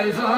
Hey!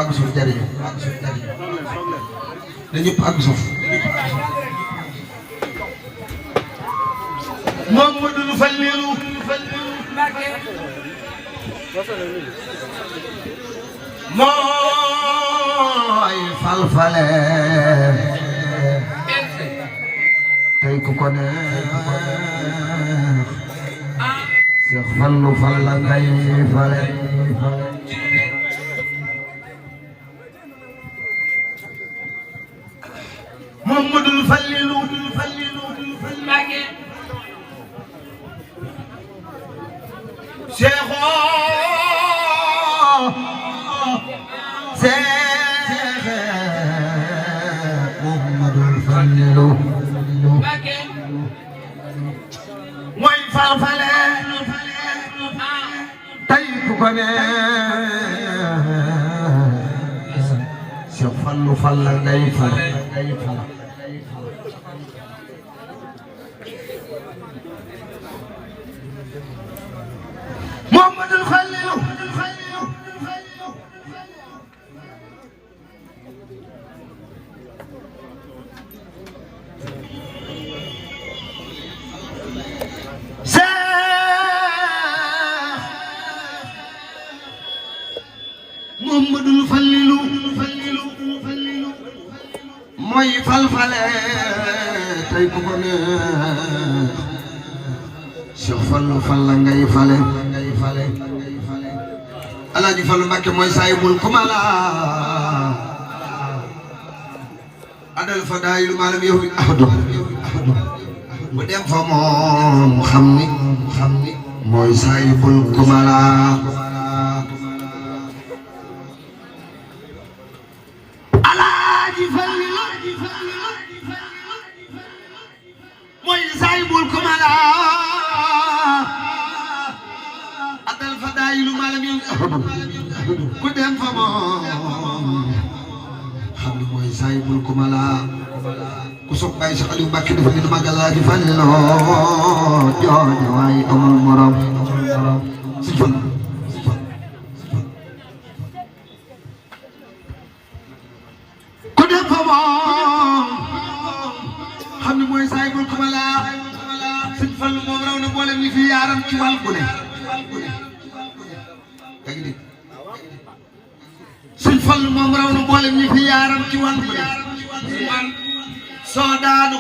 Aku suruh cari, Lanjut aku suruh. Muhammadul Fallilu, mooy falfale, tey ku ko neex, Seex Fallu Falla ngay fale. Muhammadul Fallilu Mbàkke Seexo Seex Muhammadul Fallilu Mbàkke mooy falfale tey ku ko neex Seex Fallu Falla ngay fale. Muhammadul Fallilu Muhammadul Fallilu mooy falfale tey ku ko neex Seex Fallu Falla ngay fale. Alaaji Fallu Mbàkke mooy saahibul kumala adal fa daayilu maalam yow ahadu bu dem fa moom xam ni mooy saahibul kumala Alaaji Fallu mooy saahibul kumala lu maalam yow ku dem fa moom xam ni mooy saahibul kumala ku sopp Baay Seex Aliou Mbàkke dafa ni magal Alaaji Fallilu jooju waay amul morom si fan ku dem fa moom xam ni mooy saahibul kumala Sëñ Fallu moom raw na mboolem ñi fi yaaram ci wàll bu ne. Sëñ Fallu moom raw na mboolem ñi fi yaaram ci wàll bu ne. soo daanu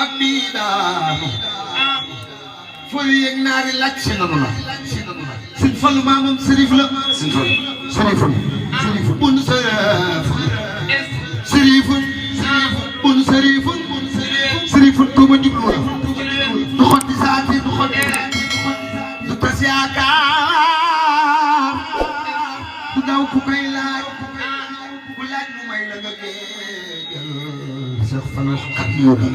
ak bii daanu fooy yëg naari laaj si nanu la. Sëñ Fallu maamam sërif la. Sëñ Fallu sërifun bun sërifun bun sërifun ko ma jublu la du xotti saati du xotti du tas yaakaar du daw ku koy laaj ku laaj mu may la nga géejal Seex Fallu xat yóbbu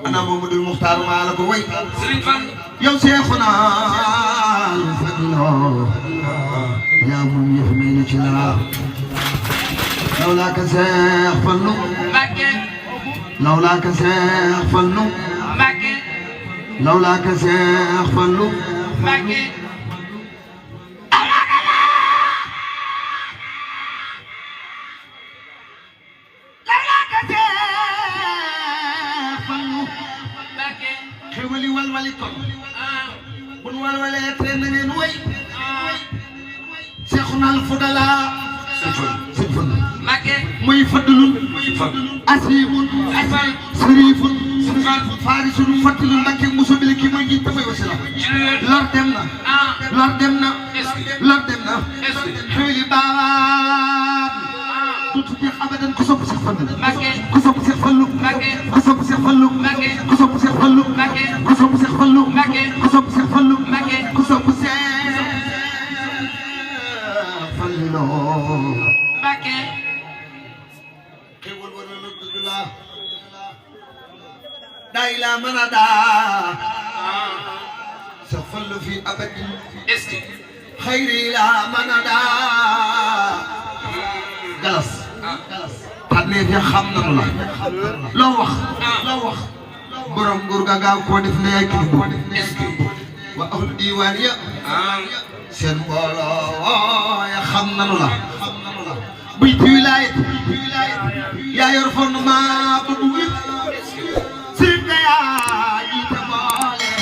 ana Mamadul Muxtaar maa la ko way yow Seexuna Fallu yaa moom yëf may na ci laa lawlaaka Seex Fallu lawlaaka Seex Fallu lawlaaka Seex Fallu xewali walwali kon bun walwalee te na ngeen way Seexunal Fudala sëñ Fallu muy fadlun asimun sharifun faarisun fatilun Mbakke muso bile kii mooy njiit damay wasila lor dem na lor dem na lor dem na xewli baawaan duutu jeex abadan ku sopp Seex Fallu ku sopp Seex Fallu ku sopp Seex Fallu ku sopp Seex Fallu ku sopp Seex Fallu ku sopp Seex Fallu ku sopp Seex Fallu xewal war na dëgg la daay laa mën a daa Seex Fallu fi abadin xayri laa mën a daa galas tànneef ya xam nañu la loo wax borom nguur ga gaaw koo def ne yaay kilifa wa ahlu diwaan ya seen mbooloo ya xam nañu la buy ci wilaayat yaa yor fondement ba bu wér sëriñ nga yaa jiite boole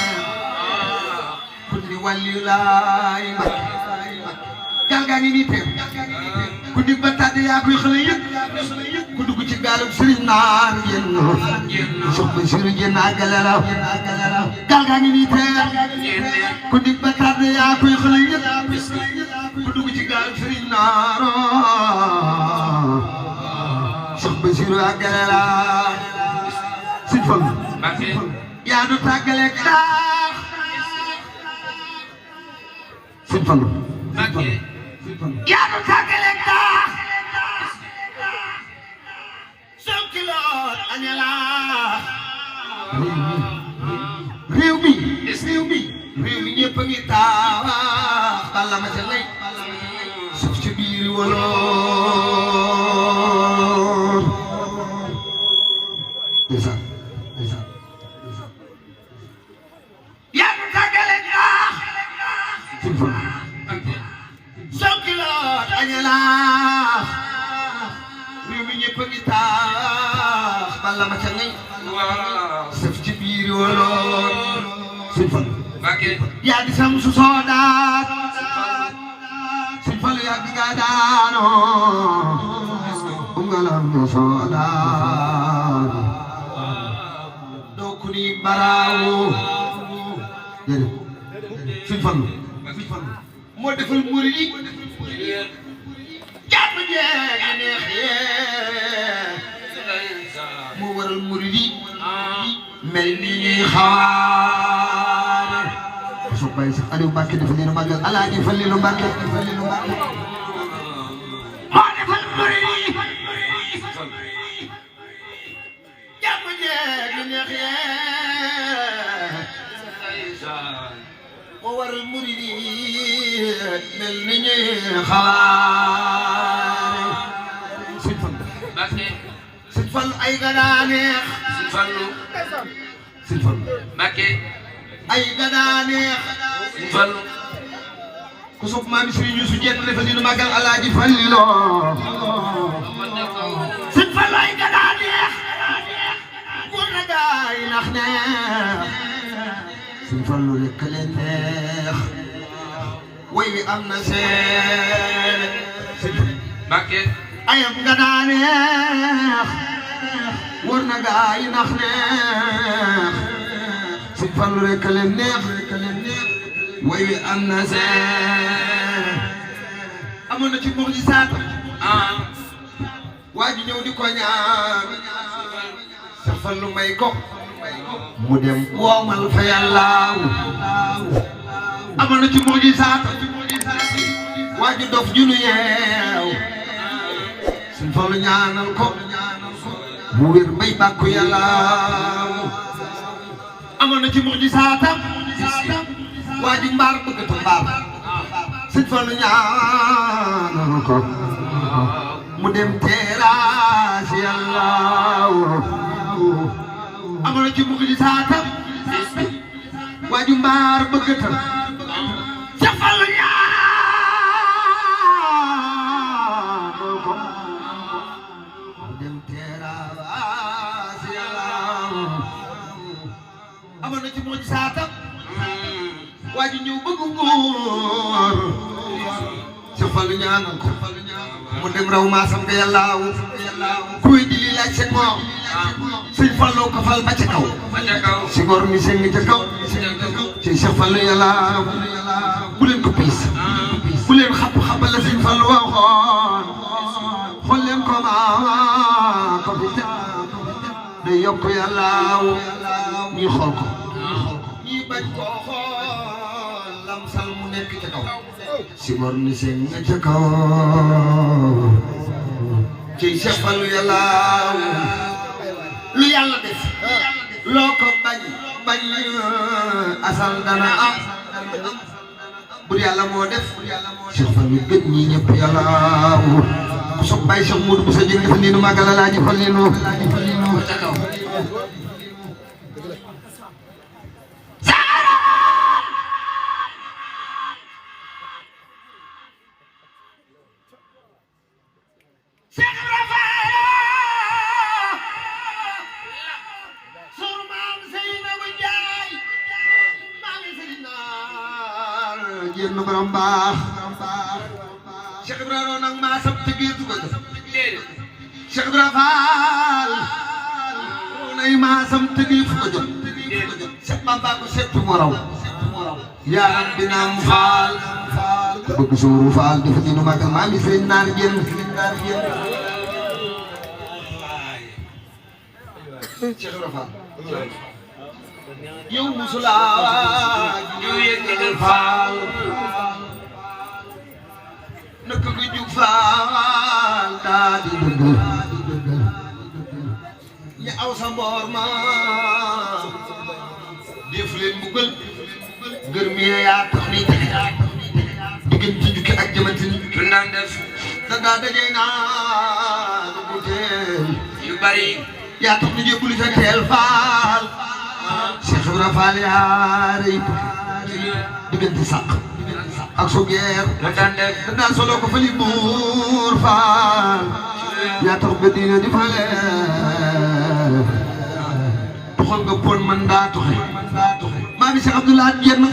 ku di wàllu laay gaal gaa ngi nii teew ku dig ba tàdd yaa koy xale yëpp ku dugg ci gaalub sëriñ naan génn sox ba siru génn àggale la gaal gaa ngi nii teew ku dig ba tàdd yaa koy xale yëpp ku dugg ci gaalub sëriñ naan sox ba siru àggale la sëñ Fallu yaa du tàggaleeg daax sëñ Fallu yaa du tàggaleeg daax sonkiloot añala réew mi ñëpp a ngi taax balla ma ca lay suuf ci biir woloor ndeysaan yaa du tàggaleeg daax sëñ Fallu sonkiloot añala réew mi ñëpp a ngi taax balla ma ca ngay sëf ci biir woloor sëñ Fallu yaa di sam su soodaat sëñ Fallu yaa di nga daanoo ngalam no soodaat doo ku ni baraawo déedéet sëñ Fallu moo defal murid yi jàmm jeeg yi neex yee moo waral murid yi mel ni ñuy xawaare so bay sax Aliou Mbacké dafa leen màggal Alaaji Fallilu Mbacké moo defal murid yi jàmm jeeg yi neex yee moo waral murid yi mel ni ñuy xawaare sëñ Fallu sëñ Fallu ay gadaa neex sëñ Fallu ay gadaa neex sëñ Fallu ku sopp maam Sëriñ Yuusu Jeen defal ni màggal Alaaji Fallilu sëñ Fallu ay gadaa neex góor na gaay nax neex sëñ Fallu rekk leen neex way wi am na seere Mbakke ayam nga daa neex war na gaay nax neex sëñ Fallu rekk leen neex way wi am na seere amoon na ci mu'jizaat waa ji ñëw di ko ñaan sëñ Fallu may ko mu dem woomal fa yàllaaw amoon na ci mu'jizaat waa ju dof ju nu yeew sëñ Fallu ñaanal ko mu wér bay bàkku yàllaaw amoon na ci mu'jizaatam waa ju mbaar bëgg ta mbaar sëñ Fallu ñaanal ko mu dem teeraas yàlla amoon na ci mukk ji saatam waaju mbaar bëggatam sëñ Fallu ñaanal ko mu dem teeraas yàlla amoon na ci mukk ji saatam waaju ñëw bëgg góor sëñ Fallu ñaanal ko mu dem raw maasam nga yàllaaw kuy di lii laaj seen moom sëñ Fallu ko fal ba ca kaw si góor mi seen ngi ca kaw ci Cheikh Fallu yàllaaw bu leen ko piis bu leen xapp-xappal la sëñ Fallu waxoon xool leen ko maa ko fi teg day yokk yàllaaw ñuy xool ko ñii bañ koo xool lamsal mu nekk ca kaw si góor mi seen nga ca kaw ci Cheikh Fallu yàllaaw lu yàlla def loo ko bañ bañ asal dana am bur yàlla moo def Cheikh Fallu gën ñi ñëpp yàllaaw ku soog bàyyi Cheikh Modou Moussa Dieng dafa nii nu màggal Alaaji Fallilu ca kaw yéen borom baax Cheikh Ibrahima nag maa sam tëggeetu ko def Cheikh Ibrahima Fall nay maa sam tëggeetu ko jot Cheikh Bamba ko settu mu raw yaaram dinaam Fall ku bëgg suuru Fall dafa ñu magal maa ngi sëriñ naan génn Cheikh Ibrahima Fall yow musulaa yow yëngal Faal naka nga jug Faal daa di dëggal ñi aw sa mboor ma def leen mbugal ngër mi yaa tax ni texe diggante jukki ak jamante ni lu naan def da daa dajee naa lu mu teel yu bari yaa tax ni jébbalu sa teel Faal Cheikh Ibrahima Fall yaa rëy diggante sàq ak sugeer danaa solo ko fali buur Fall yaa tax ba diine di fale toxal nga pon man daa toxe maa ngi Cheikh Abdoulaye Dieng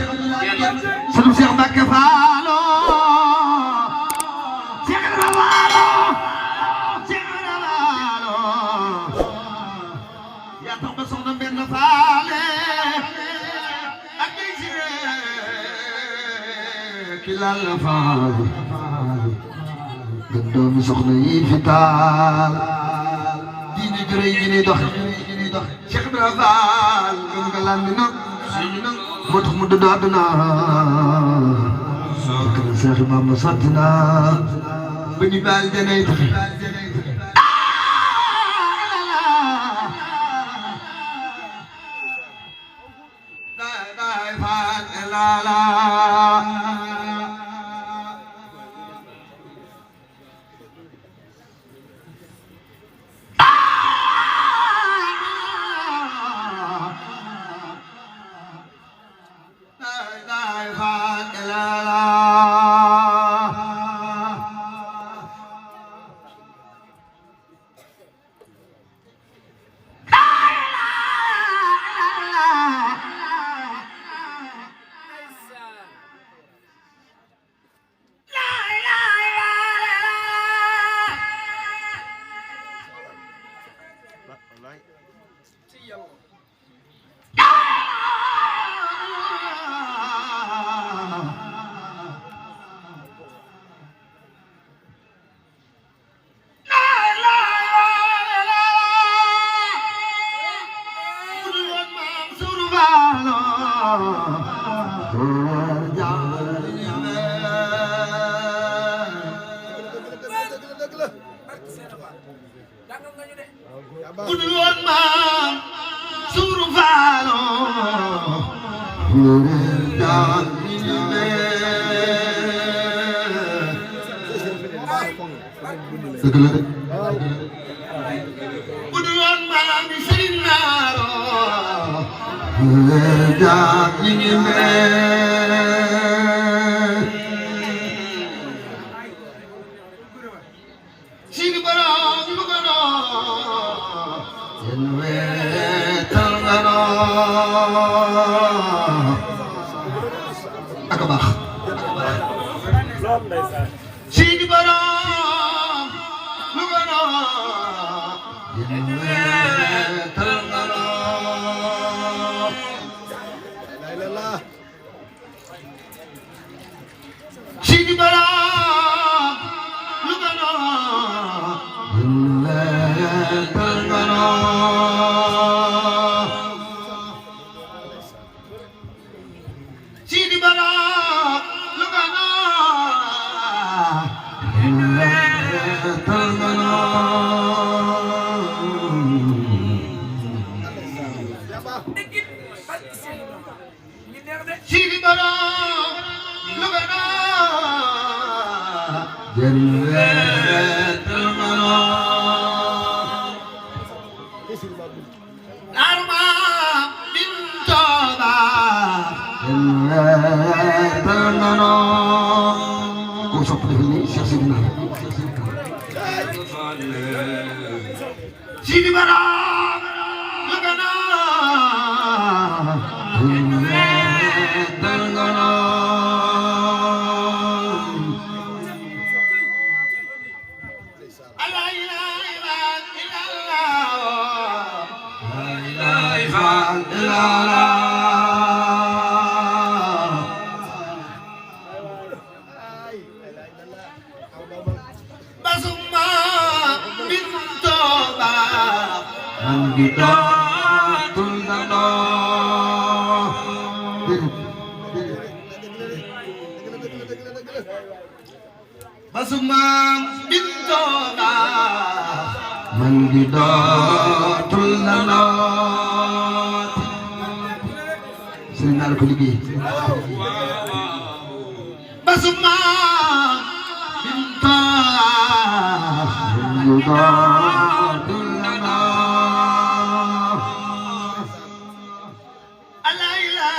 sunu Cheikh Mbacke Fallo Cheikh Ibrahima Fallo Cheikh Ibrahima Fallo yaa tax ba soxna benn faale ak day siree ki laal la faal gën doomi soxna yi fi taal diine jure yi ni doxe Cheikh Ibrahima Fall gëm nga lan ni nag moo tax mu dëdd àdduna fekk na Cheikh Ibrahima sotti na ba ñu baal janay taxe la la Budul maam suuru faalo dan dëgg la de bu dul woon maam bi Sëriñ Naaro jaam ñi ngi mel Sidi Borom lu ko noo yéen weetal nga noo ak a baax Sidi Borom lu ko noo yéen weetal nga noo Sidi Borom lu ko noo yéen weetal nga noo Sidi Borom lu ko noo yéen weetal nga Sidi Borom lu ko noo yéen weetal nga noo Arma bin Toba yéen weetal nga noo ko sopp defal ni Cheikh Sidina Sidi Borom lu ko noo yéen weetal nga noo La ilaha illallah La ilaha illallah Basuma bin Toba man di dootul dandoo Basuma bin Toba man di dootul dandoo sëriñ naa la ko liggéey Basuma bin Toba man di dootul dandoo La ilaha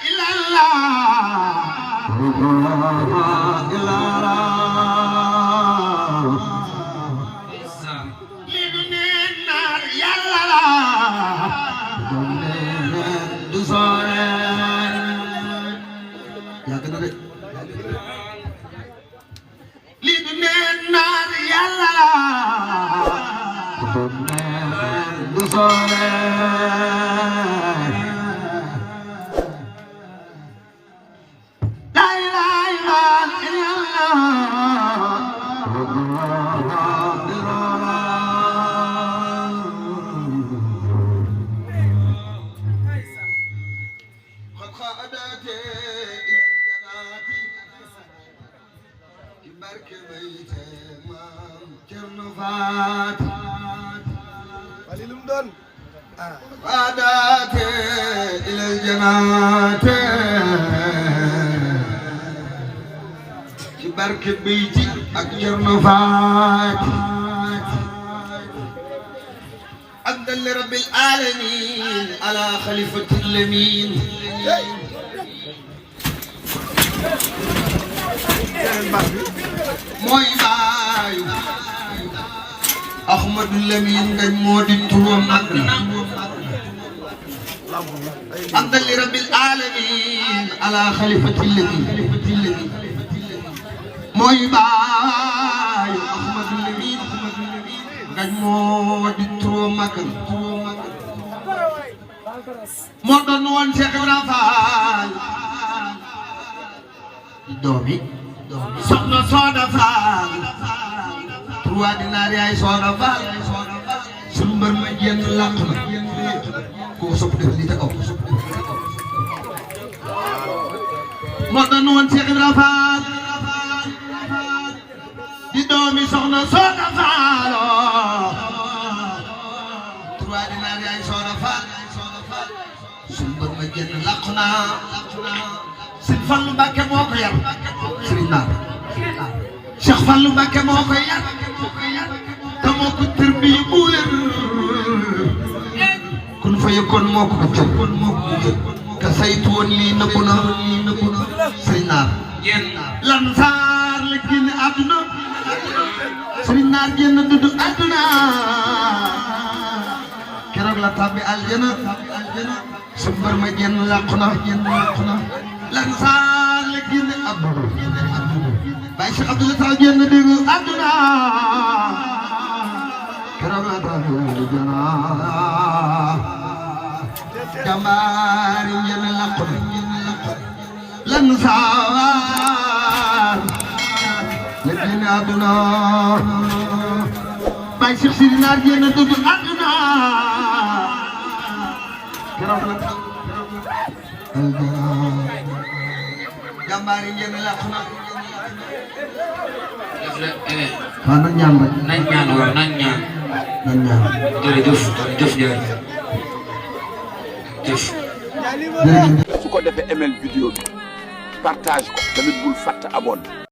illallah عادات إلى الجنات كبرك بيتي أكجر نفات عبدا لرب العالمين على خليفة اليمين موي بايو أحمد اللمين قد مودي تروى مكنا عبدا لرب العالمين على خليفة اليمين موي بايو أحمد اللمين قد مودي تروى مكنا مودن وان شيخ إبراهيم فال دومي soxna Soda Fall trois dinaar yaay Soda Fall sunu mbër ma jenn làq na ku ko sopp def lii te kaw moo doon woon Cheikh Ibra Fall di doomi soxna Soda Fall trois dinaar yaay Soda Fall sunu mbër ma jenn làq na Sëñ Fallu Mbàkke moo ko yar Sëriñ Naar Cheikh Fallu Mbàkke moo ko yar te moo ko tërbiye bu wér kun fa yëkkoon moo ko jël ka saytu woon lii nëbbu na sëriñ naar lan saar la génn àdduna sëriñ naar génn dudd àdduna keroog la tàbbi aljana su mbër ma génn làqu na lan saar la génn àdduna Baye Cheikh Abdoulaye Sall génn dégg àdduna keroog la tàbbi aljana jàmbaari génn làqu na lan saar la génn àdduna Baye Cheikh Sidi Naar génn dugg àdduna keroog la jàmbaari génn làqu na waaw nañ ñaan rek nañ ñaan waaw nañ ñaan jërëjëf jëf su ko defee email vidéo bi partage ko tamit bul fàtte abonné